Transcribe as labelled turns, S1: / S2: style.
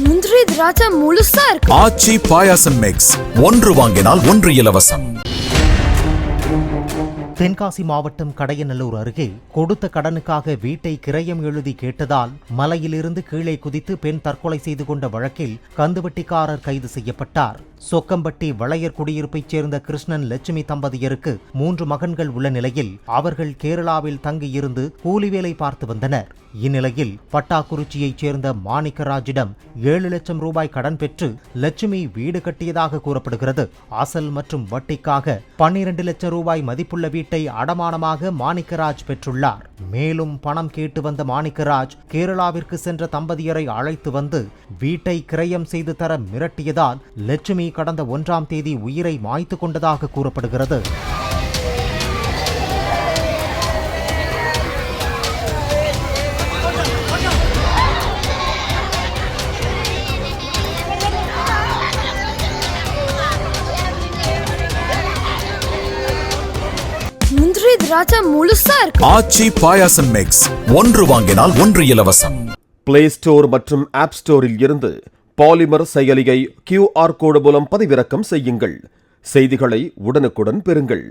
S1: முந்திரி திராட்சை முழுசா இருக்கு.
S2: ஆச்சி பாயாசம் மிக்ஸ், ஒன்று வாங்கினால் ஒன்று இலவசம்.
S3: தென்காசி மாவட்டம் கடையநல்லூர் அருகே கொடுத்த கடனுக்காக வீட்டை கிரயம் எழுதி கேட்டதால் மலையிலிருந்து கீழே குதித்து பெண் தற்கொலை செய்து கொண்ட வழக்கில் கந்துவட்டிக்காரர் கைது செய்யப்பட்டார். சொக்கம்பட்டி வளையர் குடியிருப்பைச் சேர்ந்த கிருஷ்ணன் லட்சுமி தம்பதியருக்கு 3 மகன்கள் உள்ள நிலையில் அவர்கள் கேரளாவில் தங்கியிருந்து கூலி வேலை பார்த்து வந்தனர். இந்நிலையில் பட்டாக்குறிச்சியைச் சேர்ந்த மாணிக்கராஜிடம் 7 லட்சம் ரூபாய் கடன் பெற்று லட்சுமி வீடு கட்டியதாக கூறப்படுகிறது. அசல் மற்றும் வட்டிக்காக 12 லட்சம் ரூபாய் மதிப்புள்ள வீட்டை அடமானமாக மாணிக்கராஜ் பெற்றுள்ளார். மேலும் பணம் கேட்டு வந்த மாணிக்கராஜ் கேரளாவிற்கு சென்ற தம்பதியரை அழைத்து வந்து வீட்டை கிரயம் செய்து தர மிரட்டியதால் லட்சுமி கடந்த 1ஆம் தேதி உயிரை மாய்த்து கொண்டதாக கூறப்படுகிறது.
S1: முந்திரி திராட்சை முழுசா இருக்கு.
S2: ஆச்சி பாயாசம் மிக்ஸ், ஒன்று வாங்கினால் ஒன்று இலவசம்.
S4: பிளே ஸ்டோர் மற்றும் ஆப் ஸ்டோரில் இருந்து பாலிமர் செயலியை QR கோடு மூலம் பதிவிறக்கம் செய்யுங்கள். செய்திகளை உடனுக்குடன் பெறுங்கள்.